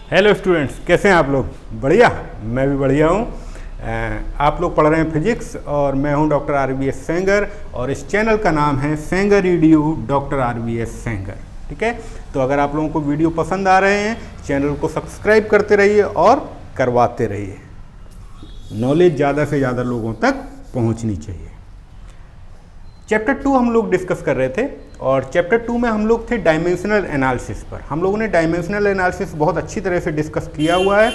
Hello students, कैसे हैं आप लोग? बढ़िया, मैं भी बढ़िया हूँ। आप लोग पढ़ रहे हैं फिजिक्स और मैं हूँ डॉक्टर RVS सेंगर और इस चैनल का नाम है Sengar EDU doctor RVS Sengar. ठीक है, तो अगर आप लोगों को वीडियो पसंद आ रहे हैं चैनल को सब्सक्राइब करते रहिए और करवाते रहिए। नॉलेज ज़्यादा से ज़्यादा लोगों तक पहुँचनी चाहिए। चैप्टर 2 हम लोग डिस्कस कर रहे थे और चैप्टर 2 में हम लोग थे डायमेंशनल एनालिसिस पर। हम लोगों ने डायमेंशनल एनालिसिस बहुत अच्छी तरह से डिस्कस किया हुआ है।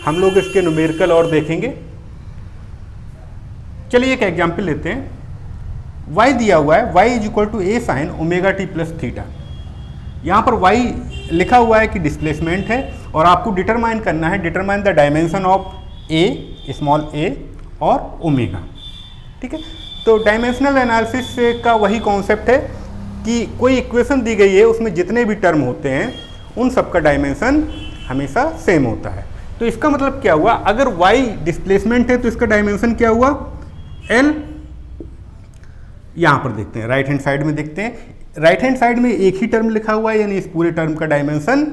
हम लोग इसके न्यूमेरिकल और देखेंगे। चलिए एक एग्जाम्पल लेते हैं। y दिया हुआ है, y is equal to a sine omega t plus theta. यहाँ पर y लिखा हुआ है कि डिस्प्लेसमेंट है और आपको डिटरमाइन करना है, determine the dimension of a small a और ओमेगा। ठीक है, तो डायमेंशनल एनालिसिस का वही कॉन्सेप्ट है कि कोई इक्वेशन दी गई है, उसमें जितने भी टर्म होते हैं उन सब का डायमेंशन हमेशा सेम होता है। तो इसका मतलब क्या हुआ, अगर y डिस्प्लेसमेंट है तो इसका डायमेंशन क्या हुआ, l। यहाँ पर देखते हैं, राइट हैंड साइड में देखते हैं, राइट हैंड साइड में एक ही टर्म लिखा हुआ है, यानी इस पूरे टर्म का डायमेंशन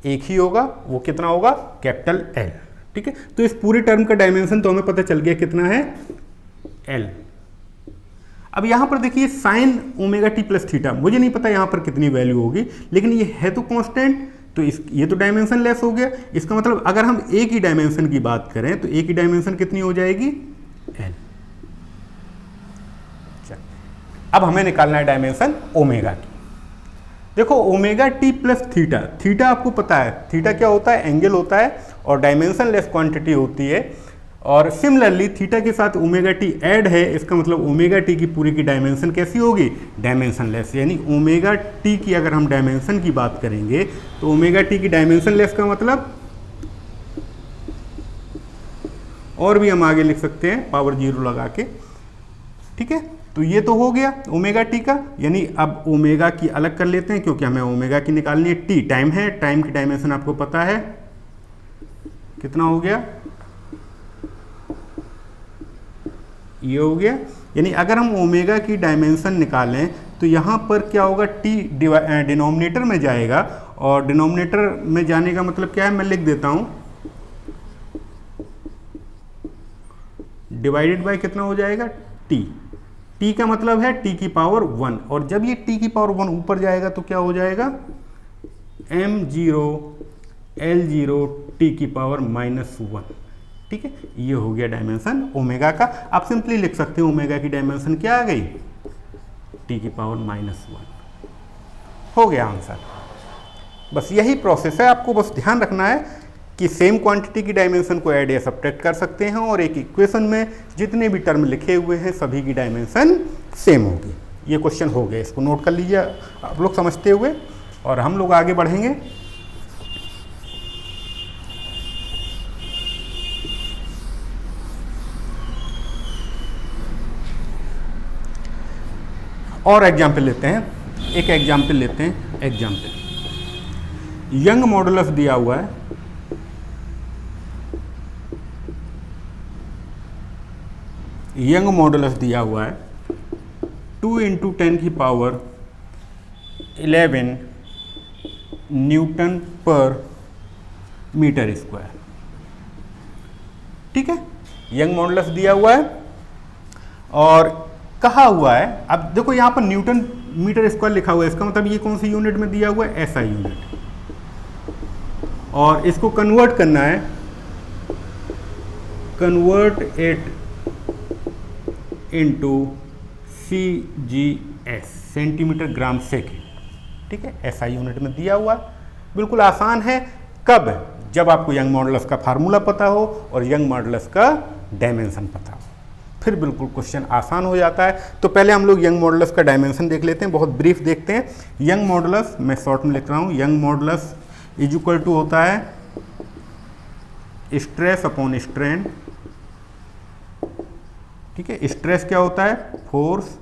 एक ही होगा। वो कितना होगा, कैपिटल L। ठीक है, तो इस पूरे टर्म का डायमेंशन तो हमें पता चल गया कितना है, L। अब यहाँ पर देखिए sign omega t plus theta, मुझे नहीं पता यहाँ पर कितनी वैल्यू होगी, लेकिन ये है तो कांस्टेंट, तो ये तो डायमेंशन लेस हो गया। इसका मतलब अगर हम ए की डायमेंशन की बात करें तो ए की डायमेंशन कितनी हो जाएगी, L। अब हमें निकालना है डायमेंशन ओमेगा की। देखो omega t plus theta, theta आपको पता है, थीटा क्या होता है, एंगल होता है और डायमेंशन लेस क्वांटिटी होती है। और सिमिलरली थीटा के साथ ओमेगा टी ऐड है, इसका मतलब ओमेगा टी की पूरी की डायमेंशन कैसी होगी, डायमेंशन लेस। यानी ओमेगा टी की अगर हम डायमेंशन की बात करेंगे तो ओमेगा टी की डायमेंशन लेस का मतलब, और भी हम आगे लिख सकते हैं पावर 0 लगा के। ठीक है, तो ये तो हो गया ओमेगा टी का। यानी अब ओमेगा की अलग कर लेते हैं क्योंकि हमें ओमेगा की निकालनी है। टी टाइम है, टाइम की डायमेंशन आपको पता है कितना हो गया, ये हो गया। यानी अगर हम ओमेगा की डायमेंशन निकालें तो यहाँ पर क्या होगा, टी डिनोमिनेटर में जाएगा और डिनोमिनेटर में जाने का मतलब क्या है, मैं लिख देता हूँ, डिवाइडेड बाय कितना हो जाएगा, टी। टी का मतलब है टी की पावर 1 और जब ये टी की पावर 1 ऊपर जाएगा तो क्या हो जाएगा, m0 L0 टी की पावर -1। ठीक है, ये हो गया डायमेंशन ओमेगा का। आप सिंपली लिख सकते हो ओमेगा की डायमेंशन क्या आ गई, टी की पावर -1। हो गया आंसर। बस यही प्रोसेस है, आपको बस ध्यान रखना है कि सेम क्वांटिटी की डायमेंशन को ऐड या सब्ट्रैक्ट कर सकते हैं और एक इक्वेशन में जितने भी टर्म लिखे हुए हैं सभी की डायमेंशन सेम होगी। ये क्वेश्चन हो गया, इसको नोट कर लीजिए आप लोग समझते हुए और हम लोग आगे बढ़ेंगे। और एग्जाम्पल लेते हैं, एक एग्जाम्पल लेते हैं। एग्जाम्पल यंग मॉडुलस दिया हुआ है, यंग मॉडुलस दिया हुआ है 2 × 10 की पावर 11 न्यूटन पर मीटर स्क्वायर। ठीक है, यंग मॉडुलस दिया हुआ है और कहा हुआ है, अब देखो यहाँ पर न्यूटन मीटर स्क्वायर लिखा हुआ है, इसका मतलब ये कौन सी यूनिट में दिया हुआ है, SI यूनिट। और इसको कन्वर्ट करना है, convert it into CGS, centimetre gram second. ठीक है, SI यूनिट में दिया हुआ, बिल्कुल आसान है। कब, जब आपको यंग मॉडुलस का फार्मूला पता हो और यंग मॉडुलस का डायमेंशन पता हो, फिर बिल्कुल क्वेश्चन आसान हो जाता है। तो पहले हम लोग यंग मॉडुलस का डायमेंशन देख लेते हैं, बहुत ब्रीफ देखते हैं। यंग मॉडुलस मैं शॉर्ट में लिख रहा हूँ, Young modulus is equal to होता है स्ट्रेस अपॉन स्ट्रेन। ठीक है, स्ट्रेस क्या होता है, force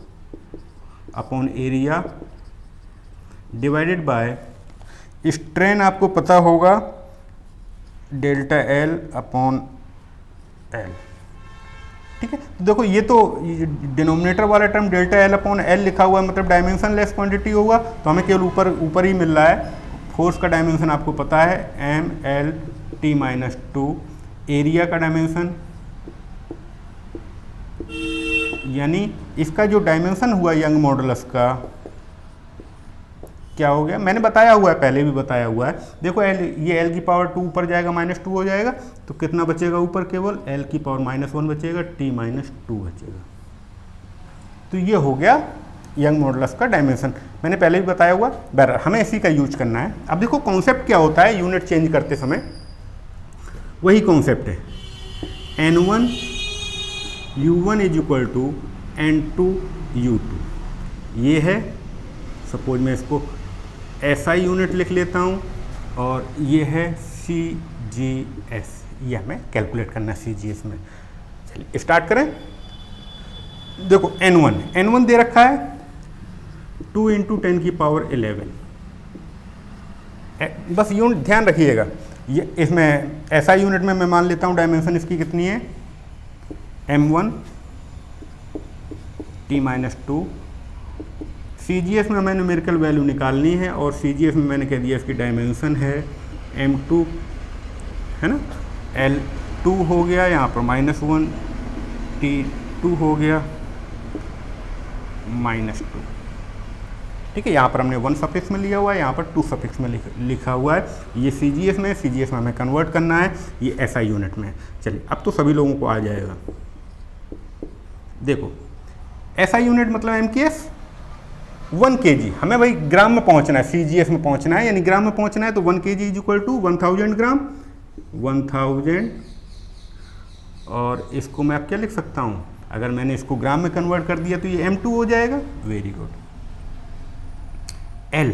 upon area divided by strain, आपको पता होगा डेल्टा L अपॉन L। ठीक है, तो देखो ये तो डिनोमिनेटर वाला term delta L upon L लिखा हुआ है, मतलब डायमेंशन लेस क्वांटिटी होगा, तो हमें केवल ऊपर ही मिल रहा है फोर्स का डायमेंशन आपको पता है M L T minus two, area का डायमेंशन यानी इसका जो डायमेंशन हुआ यंग मॉडुलस का क्या हो गया, मैंने बताया हुआ है, पहले भी बताया हुआ है। देखो एल, ये एल की पावर 2 ऊपर जाएगा माइनस 2 हो जाएगा, तो कितना बचेगा ऊपर, केवल एल की पावर माइनस 1 बचेगा, टी माइनस 2 बचेगा। तो ये हो गया यंग मॉडुलस का डायमेंशन, मैंने पहले भी बताया हुआ, बहरहाल हमें इसी का यूज करना है। अब देखो कॉन्सेप्ट क्या होता है यूनिट चेंज करते समय, वही कॉन्सेप्ट है N1 U1 is equal to N2 U2। ये है, सपोज मैं इसको SI यूनिट लिख लेता हूँ, और ये है CGS, ये हमें कैलकुलेट करना है CGS में। चलिए स्टार्ट करें। देखो N1 दे रखा है 2 इंटू 10 की पावर 11। बस यूनिट ध्यान रखिएगा, ये इसमें SI यूनिट में मैं मान लेता हूँ डायमेंशन इसकी कितनी है M1 T माइनस 2। CGS में मैंने न्यूमेरिकल वैल्यू निकालनी है, और CGS में मैंने कह दिया इसकी डायमेंशन है M2 है ना, L2 हो गया, यहाँ पर -1, T2 हो गया -2। ठीक है, यहाँ पर हमने 1 सफिक्स में लिया हुआ है, यहाँ पर 2 सफिक्स में लिखा हुआ है। ये CGS में हमें कन्वर्ट करना है, ये SI यूनिट में। चलिए अब तो सभी लोगों को आ जाएगा। देखो SI यूनिट मतलब MKS 1 kg, हमें भाई ग्राम में पहुंचना है, CGS में पहुंचना है, यानी ग्राम में पहुंचना है, तो 1 kg इज इक्वल टू 1000 ग्राम, 1000। और इसको मैं अब क्या लिख सकता हूं, अगर मैंने इसको ग्राम में कन्वर्ट कर दिया तो ये M2 हो जाएगा। Very good. L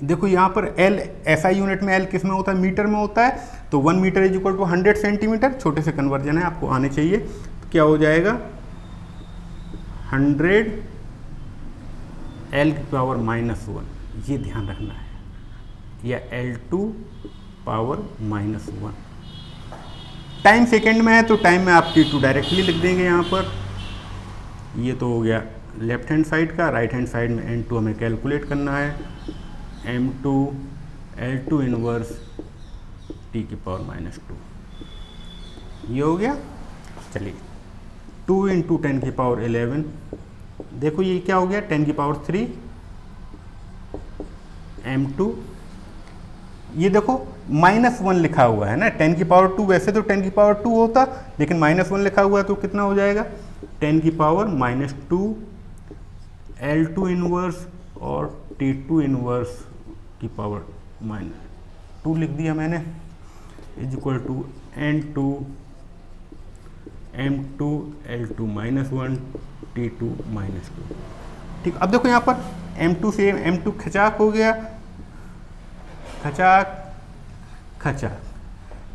देखो यहाँ पर L SI यूनिट में L किस में होता है, मीटर में होता है, तो 1 metre is equal to 100 centimetre, छोटे से कन्वर्जन है, आपको आने चाहिए। तो क्या हो जाएगा 100 L की पावर -1, ये ध्यान रखना है, या L2 पावर -1। टाइम सेकेंड में है तो टाइम में आप T2 डायरेक्टली लिख देंगे यहाँ पर। ये तो हो गया लेफ्ट हैंड साइड का, राइट हैंड साइड में N2 हमें कैलकुलेट करना है, M2 L2 इनवर्स T की पावर -2, ये हो गया। चलिए 2 इंटू 10 की पावर 11, देखो ये क्या हो गया 10 की पावर 3 M2, ये देखो -1 लिखा हुआ है ना, 10 की पावर 2, वैसे तो 10 की पावर 2 होता, लेकिन -1 लिखा हुआ है, तो कितना हो जाएगा 10 की पावर -2 L2 इनवर्स और T2 इनवर्स की पावर -2 लिख दिया मैंने, is equal to N2 M2 L2 -1 T2 -2। ठीक, अब देखो यहाँ पर M2 से M2 खचाक हो गया, खचाक।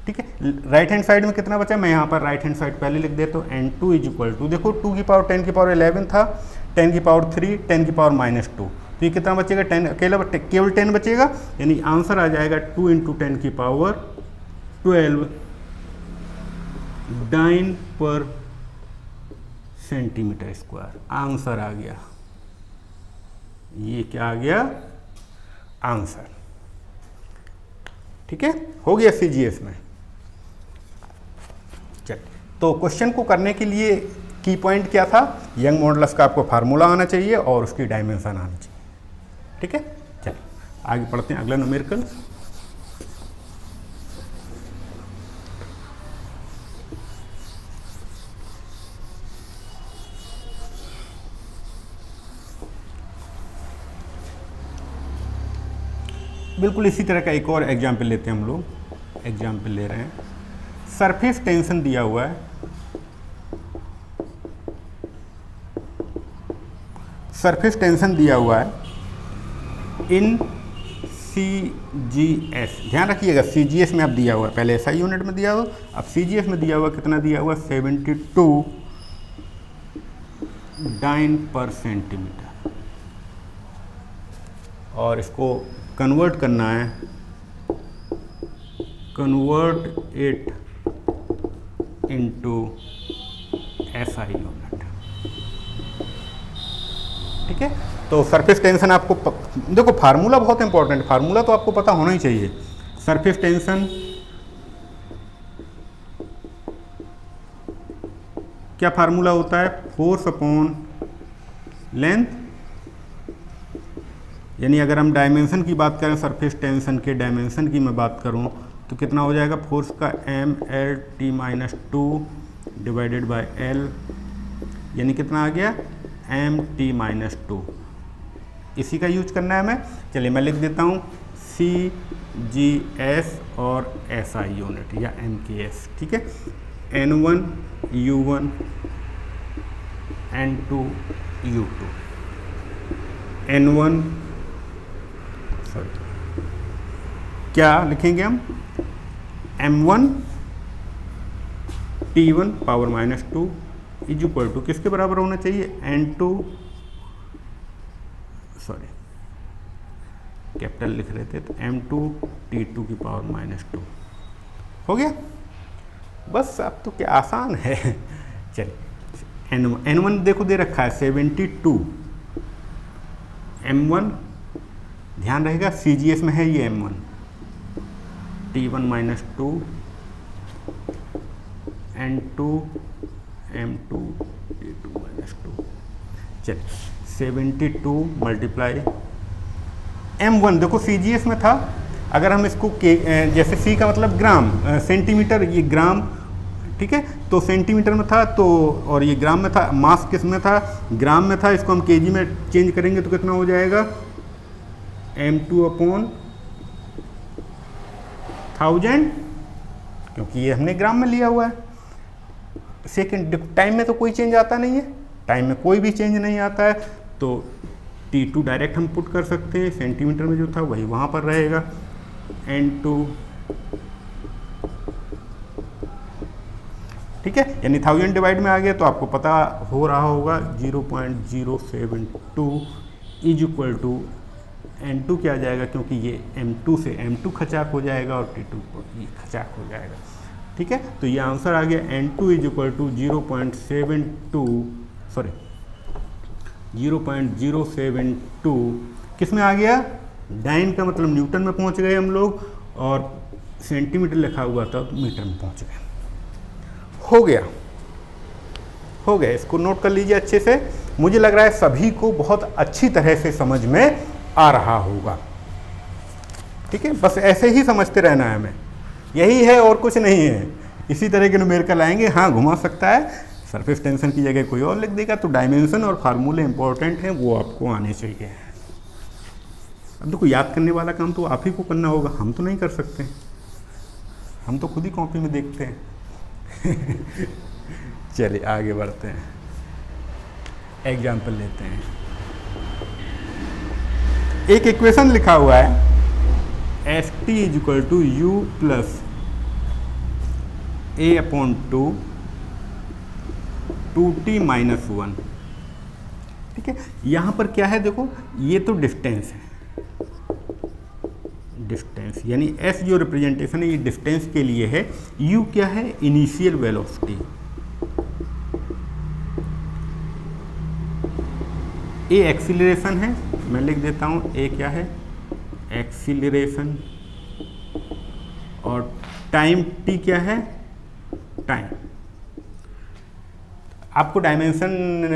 ठीक है, राइट हैंड साइड में कितना बचा, मैं यहाँ पर राइट हैंड साइड पहले लिख देता हूँ, N2 इज इक्वल टू, देखो 2 की पावर 10 की पावर 11 था, 10 की पावर 3, 10 की पावर -2, तो ये कितना बचेगा 10, केवल 10 बचेगा, यानी आंसर आ जाएगा 2 इंटू 10 की पावर 12 डाइन पर सेंटीमीटर स्क्वायर। आंसर आ गया, ये क्या आ गया आंसर। ठीक है, हो गया CGS में। चल, तो क्वेश्चन को करने के लिए की पॉइंट क्या था, यंग मॉडुलस का आपको फार्मूला आना चाहिए और उसकी डायमेंशन आनी चाहिए। ठीक है, चल आगे पढ़ते हैं अगला न्यूमेरिकल। बिल्कुल इसी तरह का एक और एग्जाम्पल लेते हैं हम लोग। एग्जाम्पल ले रहे हैं, सरफेस टेंशन दिया हुआ है, सरफेस टेंशन दिया हुआ है इन CGS। ध्यान रखिएगा CGS में अब दिया हुआ है, पहले SI यूनिट में दिया हुआ, अब CGS में दिया हुआ, कितना दिया हुआ 72 डाइन पर सेंटीमीटर, और इसको कन्वर्ट करना है, convert it into SI unit. ठीक है, तो सरफेस टेंशन आपको देखो फार्मूला बहुत इंपॉर्टेंट, फार्मूला तो आपको पता होना ही चाहिए। सरफेस टेंशन क्या फार्मूला होता है, फोर्स अपॉन लेंथ, यानी अगर हम डायमेंशन की बात करें, सरफेस टेंशन के डायमेंशन की मैं बात करूं तो कितना हो जाएगा, फोर्स का mL_t-2 डिवाइडेड बाय L, यानी कितना आ गया mt-2। इसी का यूज करना है हमें। चलिए मैं लिख देता हूँ CGS और SI यूनिट या MKS, ठीक है। N1 U1 N2 U2, N1 क्या लिखेंगे हम, M1 T1 power -2 is equal to किसके बराबर होना चाहिए, N2 कैपिटल लिख रहे थे तो M2 T2 की पावर -2 हो गया। बस अब तो क्या आसान है। चलिए N1 देखो दे रखा है 72, M1 ध्यान रहेगा CGS में है ये M1, T1 -2 N2 M2 T2 -2। चलिए 72 मल्टीप्लाई M1 देखो CGS में था, अगर हम इसको जैसे C का मतलब ग्राम, सेंटीमीटर, ये ग्राम, ठीक है। तो सेंटीमीटर में था तो, और ये ग्राम में था, मास किस में था, ग्राम में था। इसको हम केजी में चेंज करेंगे तो कितना हो जाएगा, M2/1000, क्योंकि ये हमने ग्राम में लिया हुआ है। सेकेंड टाइम में तो कोई चेंज आता नहीं है, टाइम में कोई भी चेंज नहीं आता है, तो T2 डायरेक्ट हम पुट कर सकते हैं, सेंटीमीटर में जो था वही वहाँ पर रहेगा, N2, ठीक है। यानी 1000 डिवाइड में आ गया तो आपको पता हो रहा होगा 0.072 इज इक्वल टू N2 क्या आ जाएगा, क्योंकि ये M2 से M2 खचाक हो जाएगा और T2 को ये खचाक हो जाएगा, ठीक है। तो ये आंसर आ गया N2 इज इक्वल टू 0.072 किस में आ गया, डाइन का मतलब न्यूटन में पहुंच गए हम लोग, और सेंटीमीटर लिखा हुआ था तो मीटर में पहुंच गए। हो गया, इसको नोट कर लीजिए अच्छे से। मुझे लग रहा है सभी को बहुत अच्छी तरह से समझ में आ रहा होगा, ठीक है। बस ऐसे ही समझते रहना है हमें, यही है और कुछ नहीं है। इसी तरह के न्यूमेरिकल आएंगे, हाँ घुमा सकता है, सरफेस टेंशन की जगह कोई और लिख देगा। तो डायमेंशन और फार्मूले इंपॉर्टेंट हैं, वो आपको आने चाहिए। अब देखो याद करने वाला काम तो आप ही को करना होगा, हम तो नहीं कर सकते, हम तो खुद ही कॉपी में देखते हैं। चलिए आगे बढ़ते हैं, एग्जाम्पल लेते हैं। एक इक्वेशन लिखा हुआ है ST is equal to U plus A/2 2t-1, ठीक है। यहां पर क्या है देखो, ये तो डिस्टेंस है, डिस्टेंस यानी S जो रिप्रेजेंटेशन है ये डिस्टेंस के लिए है। U क्या है, इनिशियल वेलोसिटी। A एक्सीलरेशन है, मैं लिख देता हूं A क्या है, एक्सीलरेशन, और टाइम T क्या है, टाइम। आपको डायमेंशन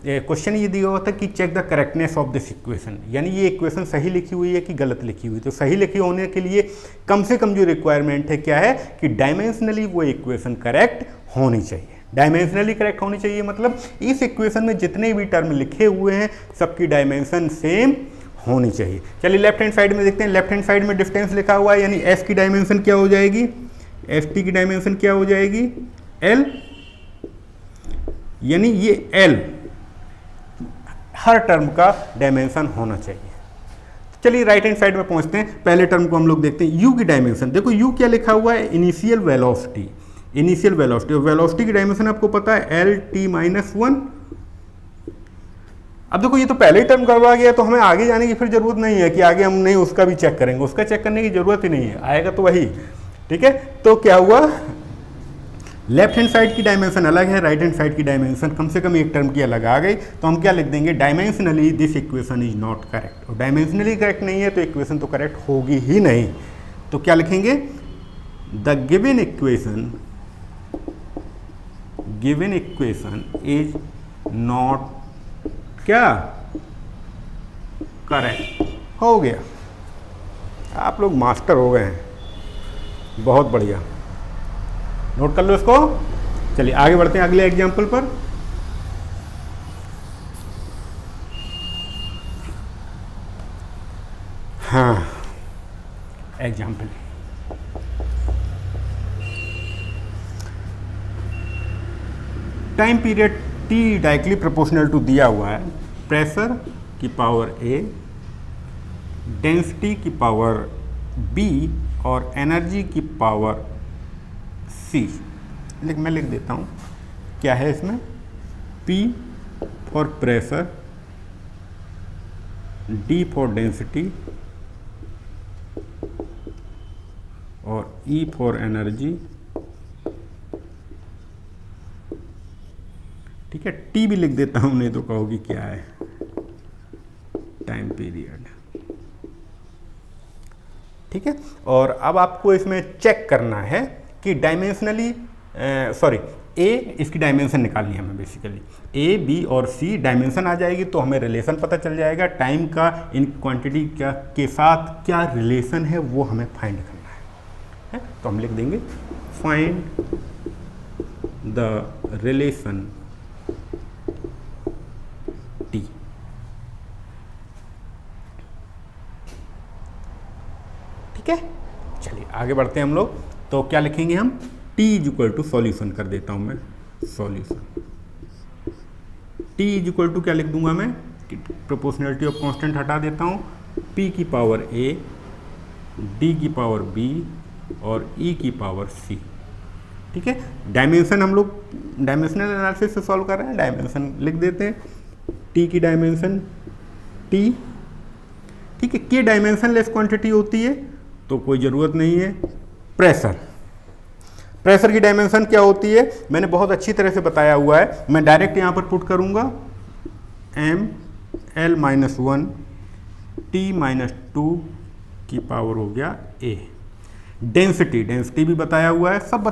क्वेश्चन ये दिया हुआ था कि check the correctness of this equation, यानी ये इक्वेशन सही लिखी हुई है कि गलत लिखी हुई। तो सही लिखी होने के लिए कम से कम जो रिक्वायरमेंट है क्या है कि डायमेंशनली वो इक्वेशन करेक्ट होनी चाहिए। डायमेंशनली करेक्ट होनी चाहिए मतलब इस इक्वेशन में जितने भी टर्म लिखे हुए हैं सबकी डायमेंशन सेम होनी चाहिए। चलिए लेफ्ट हैंड साइड में देखते हैं। लेफ्ट हैंड साइड में डिस्टेंस लिखा हुआ है, यानी एस की डायमेंशन क्या हो जाएगी, एफ टी की डायमेंशन क्या हो जाएगी, एल, यानी ये एल हर टर्म का डायमेंशन होना चाहिए। चलिए राइट हैंड साइड में पहुंचते हैं। पहले टर्म को हम लोग देखते हैं, यू की डायमेंशन। देखो यू क्या लिखा हुआ है, इनिशियल वेलोसिटी। इनिशियल वेलोसिटी, और वेलोसिटी की डायमेंशन आपको पता है एल टी माइनस 1। अब देखो ये तो पहले ही टर्म करवा गया तो हमें आगे जाने की फिर जरूरत नहीं है कि आगे हम नहीं उसका भी चेक करेंगे, उसका चेक करने की जरूरत ही नहीं है, आएगा तो वही, ठीक है। तो क्या हुआ, लेफ्ट हैंड साइड की डायमेंशन अलग है, राइट हैंड साइड की डायमेंशन कम से कम एक टर्म की अलग आ गई, तो हम क्या लिख देंगे, dimensionally this equation is not correct. और डायमेंशनली करेक्ट नहीं है तो इक्वेशन तो करेक्ट होगी ही नहीं। तो क्या लिखेंगे, the given equation is not क्या करेक्ट। हो गया, आप लोग मास्टर हो गए हैं, बहुत बढ़िया, नोट कर लो इसको। चलिए आगे बढ़ते हैं अगले एग्जाम्पल पर। हाँ, example, time period T directly proportional to दिया हुआ है, प्रेशर की पावर ए, डेंसिटी की पावर बी और एनर्जी की पावर सी। मैं लिख देता हूँ क्या है इसमें, P for pressure, D for density और E फॉर एनर्जी। ठीक है, T भी लिख देता हूँ, नहीं तो कहोगी क्या है, टाइम पीरियड। ठीक है, और अब आपको इसमें चेक करना है कि डायमेंशनली सॉरी ए, इसकी डायमेंशन निकालनी है हमें बेसिकली, ए बी और सी डायमेंशन आ जाएगी तो हमें रिलेशन पता चल जाएगा, टाइम का इन क्वांटिटी क्या के साथ क्या रिलेशन है वो हमें फाइंड करना है। तो हम लिख देंगे फाइंड द रिलेशन टी। ठीक है, चलिए आगे बढ़ते हैं हम लोग। तो क्या लिखेंगे हम, T is equal to solution कर देता हूं मैं, solution T is equal to क्या लिख दूंगा मैं, प्रोपोर्शनलिटी ऑफ कांस्टेंट हटा देता हूं, P की पावर A, D की पावर B और E की पावर C। ठीक है, डायमेंशन हम लोग डायमेंशनल एनालिसिस से सॉल्व कर रहे हैं, डायमेंशन लिख देते हैं, T की डायमेंशन T। ठीक है, K डायमेंशन लेस क्वांटिटी होती है तो कोई ज़रूरत नहीं है। प्रेशर की डायमेंशन क्या होती है, मैंने बहुत अच्छी तरह से बताया हुआ है, मैं डायरेक्ट यहाँ पर पुट करूँगा, m l minus 1 t minus 2 की पावर हो गया a। डेंसिटी भी बताया हुआ है, सब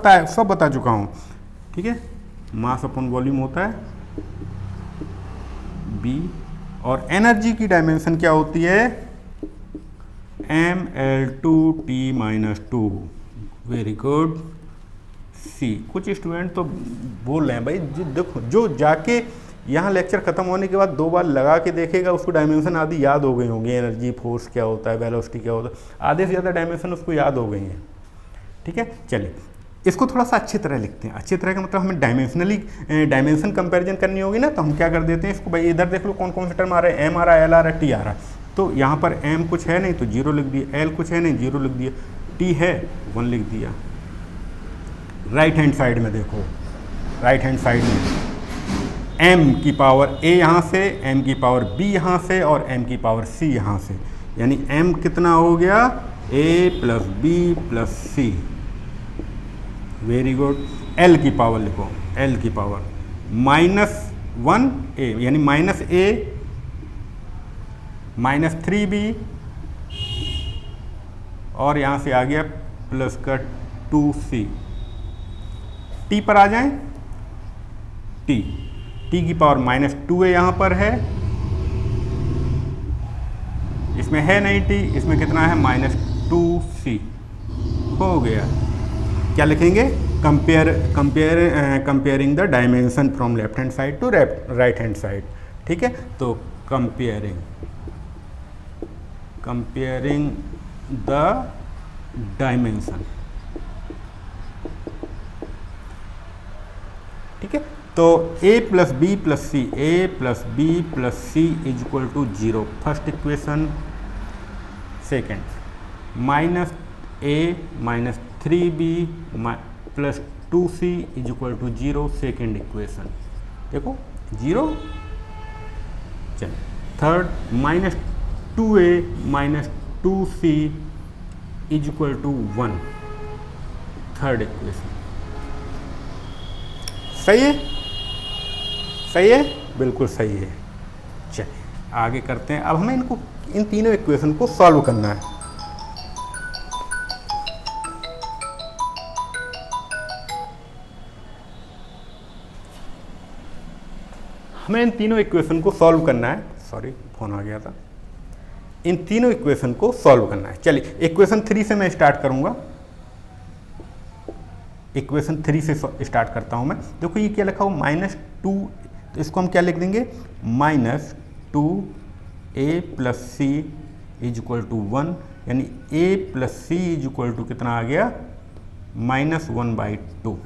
बता चुका हूँ। ठीक है, मास अपॉन वॉल्यूम होता है b, और एनर्जी की डायमेंशन क्या होती है, ml2 t minus 2। Very good, C. कुछ स्टूडेंट तो बोल रहे हैं भाई देखो, जो जाके यहाँ लेक्चर खत्म होने के बाद 2 बार लगा के देखेगा उसको डायमेंशन आदि याद हो गई होंगी, एनर्जी फोर्स क्या होता है, वेलोसिटी क्या होता है, आधे से ज़्यादा डायमेंशन उसको याद हो गई हैं। ठीक है, चलिए इसको थोड़ा सा अच्छी तरह लिखते हैं। अच्छी तरह का मतलब हमें डायमेंशन कंपैरिजन करनी होगी ना, तो हम क्या कर देते हैं इसको, भाई इधर देख लो कौन कौन से टर्म आ रहे हैं, m आ रहा है, l आ रहा है, t आ रहा है। तो यहाँ पर m कुछ है नहीं तो 0 लिख दिया, l कुछ है नहीं 0 लिख दिया, t है 1 लिख दिया। राइट हैंड साइड में देखो, राइट हैंड साइड में m की पावर a यहाँ से, m की पावर b यहाँ से और m की पावर c यहाँ से, यानी m कितना हो गया, a plus b plus c। Very good, l की पावर लिखो, l की पावर -1a यानी माइनस a माइनस 3b और यहाँ से आ गया प्लस का 2c। t पर आ जाएं, t की पावर -2a यहाँ पर है, इसमें है नहीं t, इसमें कितना है -2c। हो गया, क्या लिखेंगे, comparing the dimension from left hand side to right hand side. ठीक है, तो कंपेयरिंग द डायमेंशन। ठीक है, तो a plus b plus c, a plus b plus c is equal to 0 first equation. Second minus a minus 3b plus 2c is equal to 0 second equation. देखो 0। चलिए third minus 2a minus 2c is equal to 1 third equation. सही है, सही है, बिल्कुल सही है। चलिए आगे करते हैं। अब हमें इनको इन तीनों इक्वेशन को सॉल्व करना है। हमें इन तीनों इक्वेशन को सॉल्व करना है। सॉरी फोन आ गया था। इन तीनों इक्वेशन को सॉल्व करना है। चलिए इक्वेशन 3 से मैं स्टार्ट करूंगा। इक्वेशन 3 से स्टार्ट करता हूं मैं। देखो ये क्या लिखा हो, -2, तो इसको हम क्या लिख देंगे, -2a + c = 1, यानी a + c = कितना आ गया, -1/2।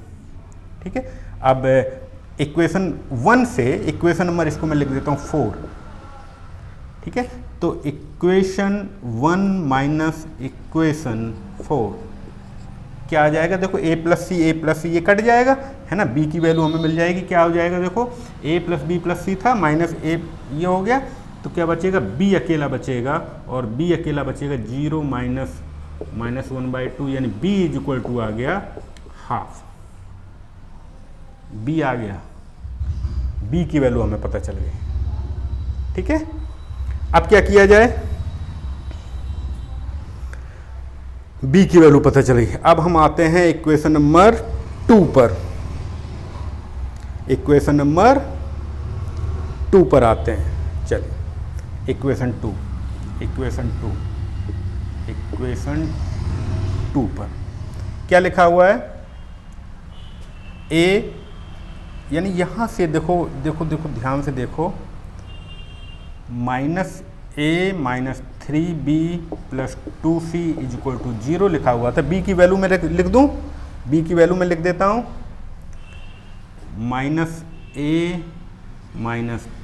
ठीक है। अब इक्वेशन 1 से इक्वेशन नंबर इसको मैं लिख देता हूँ 4। ठीक है, तो इक्वेशन 1 माइनस इक्वेशन 4 क्या आ जाएगा, देखो a + c ये कट जाएगा, है ना, b की वैल्यू हमें मिल जाएगी। क्या हो जाएगा, देखो a + b + c था, माइनस a ये हो गया, तो क्या बचेगा, b अकेला बचेगा, और b अकेला बचेगा 0 - 1/2, यानी b = आ गया हाफ। b आ गया, b की वैल्यू हमें पता चल गई। ठीक है, अब क्या किया जाए, b की वैल्यू पता चल गई। अब हम आते हैं इक्वेशन नंबर 2 पर। इक्वेशन नंबर 2 पर आते हैं। चलिए इक्वेशन 2 पर क्या लिखा हुआ है, a, यानी यहां से देखो ध्यान से देखो, -a - 3b + 2c = 0 लिखा हुआ था। b की वैल्यू मैं लिख दूं, b की वैल्यू मैं लिख देता हूं, -a -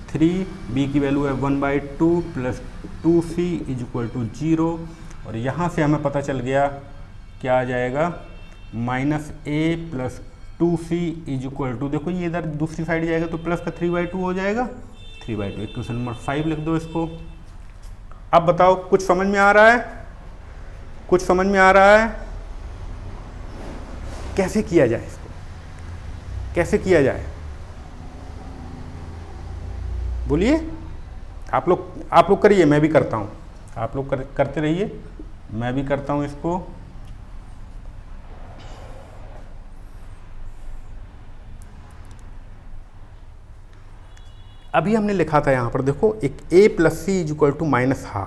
3, b की वैल्यू है 1/2 + 2c = 0, और यहाँ से हमें पता चल गया क्या आ जाएगा, -a + 2c = देखो ये इधर दूसरी साइड जाएगा तो प्लस का 3/2 हो जाएगा, 3/2। इक्वेशन नंबर 5 लिख दो इसको। अब बताओ कुछ समझ में आ रहा है, कुछ समझ में आ रहा है, कैसे किया जाए इसको, कैसे किया जाए, बोलिए। आप लोग करिए, मैं भी करता हूँ, आप लोग करते रहिए, मैं भी करता हूँ इसको। अभी हमने लिखा था यहाँ पर देखो, एक a + c = -½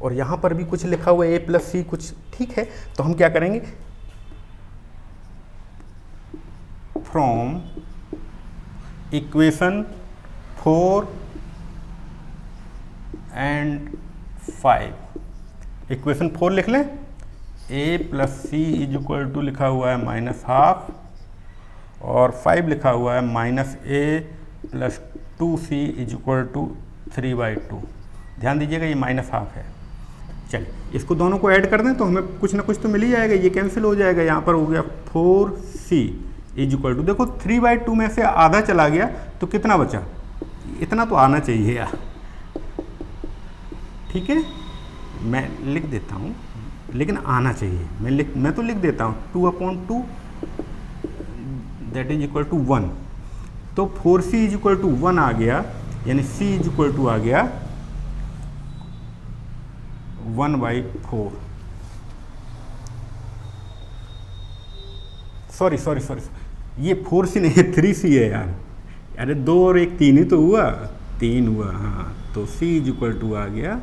और यहाँ पर भी कुछ लिखा हुआ है a + c कुछ, ठीक है। तो हम क्या करेंगे, फ्रॉम इक्वेशन 4 and 5, इक्वेशन 4 लिख लें, a + c = लिखा हुआ है -½ और 5 लिखा हुआ है -a + 2c = 3/2। ध्यान दीजिएगा ये -½ है। चलिए इसको दोनों को ऐड कर दें तो हमें कुछ ना कुछ तो मिल ही जाएगा, ये कैंसिल हो जाएगा। यहाँ पर हो गया 4c = देखो 3/2 में से आधा चला गया तो कितना बचा, इतना तो आना चाहिए यार। ठीक है, मैं लिख देता हूँ, लेकिन आना चाहिए, मैं तो लिख देता हूँ 2/2 दैट इज इक्वल टू 1। तो 4c = 1 आ गया, यानी c = आ गया 1/4। सॉरी ये 4c नहीं है, 3c है यार। अरे 2 और 1 3 ही तो हुआ, 3 हुआ, हाँ। तो c = आ गया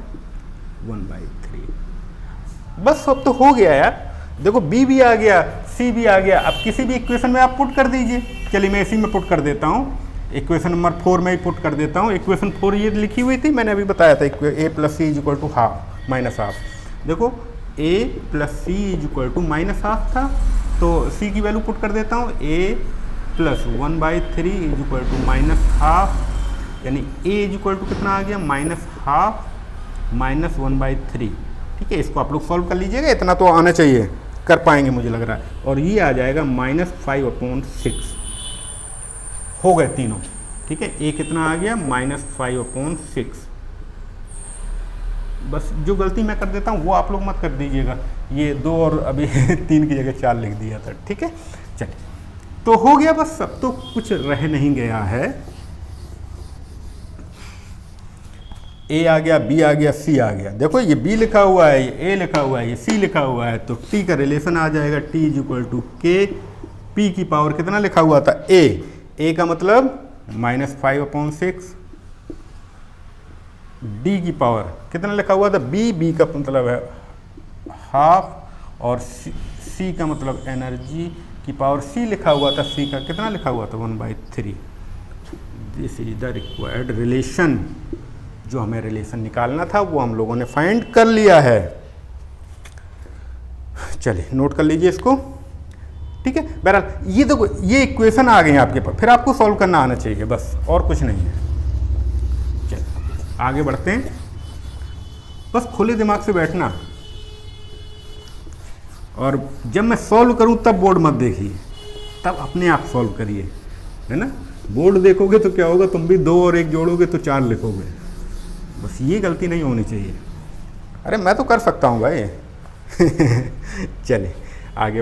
1/3। बस अब तो हो गया यार। देखो b भी आ गया, c भी आ गया। अब किसी भी इक्वेशन में आप पुट कर दीजिए। चलिए मैं इसी में पुट कर देता हूँ, इक्वेशन नंबर 4 में ही पुट कर देता हूँ। इक्वेशन 4 ये लिखी हुई थी, मैंने अभी बताया था, a + c = -½ देखो a + c = -½ था, तो c की वैल्यू पुट कर देता हूँ, a + 1/3 = -½ यानी a = कितना आ गया, -½ - 1/3। ठीक है, इसको आप लोग सॉल्व कर लीजिएगा, इतना तो आना चाहिए, कर पाएंगे मुझे लग रहा है। और ये आ जाएगा -5/6। हो गए तीनों। ठीक है, a कितना आ गया, -5/6। बस जो गलती मैं कर देता हूँ वो आप लोग मत कर दीजिएगा, ये 2 और अभी 3 की जगह 4 लिख दिया था। ठीक है, चलिए तो हो गया बस, अब तो कुछ रह नहीं गया है। ए आ गया, बी आ गया, सी आ गया। देखो ये बी लिखा हुआ है, ये ए लिखा हुआ है, ये सी लिखा हुआ है, तो टी का रिलेशन आ जाएगा टी इज इक्वल टू के पी की पावर कितना लिखा हुआ था ए का मतलब -5/6, डी की पावर कितना लिखा हुआ था बी का मतलब है हाफ, और सी का मतलब एनर्जी की पावर सी लिखा हुआ था, सी का कितना लिखा हुआ था 1/3। This is the required relation. जो हमें रिलेशन निकालना था वो हम लोगों ने फाइंड कर लिया है। चलिए नोट कर लीजिए इसको, ठीक है। बहरहाल ये देखो ये इक्वेशन आ गई है आपके पास, फिर आपको सॉल्व करना आना चाहिए, बस और कुछ नहीं है। चलिए आगे बढ़ते हैं, बस खुले दिमाग से बैठना, और जब मैं सॉल्व करूं तब बोर्ड मत देखिए, तब अपने आप सॉल्व करिए, है ना। बोर्ड देखोगे तो क्या होगा, तुम भी 2 और 1 जोड़ोगे तो 4 लिखोगे, बस ये गलती नहीं होनी चाहिए। अरे मैं तो कर सकता हूँ भाई। चलिए आगे